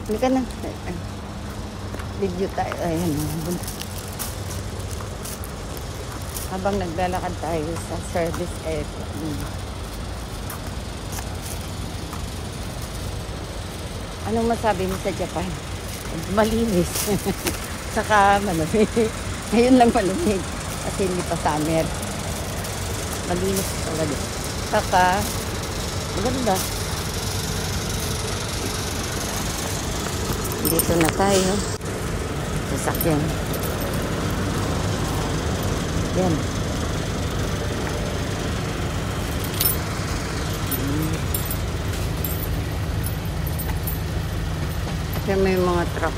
Hindi ka na. Video tayo. Ayan. Habang naglalakad tayo sa service area. Anong masabi mo sa Japan? Malinis. Saka malamig. Ngayon lang malamig. Kasi hindi pa summer. Malinis talaga. Saka maganda. Dito na tayo. Sasakyan. Yan. Kasi may mga truck.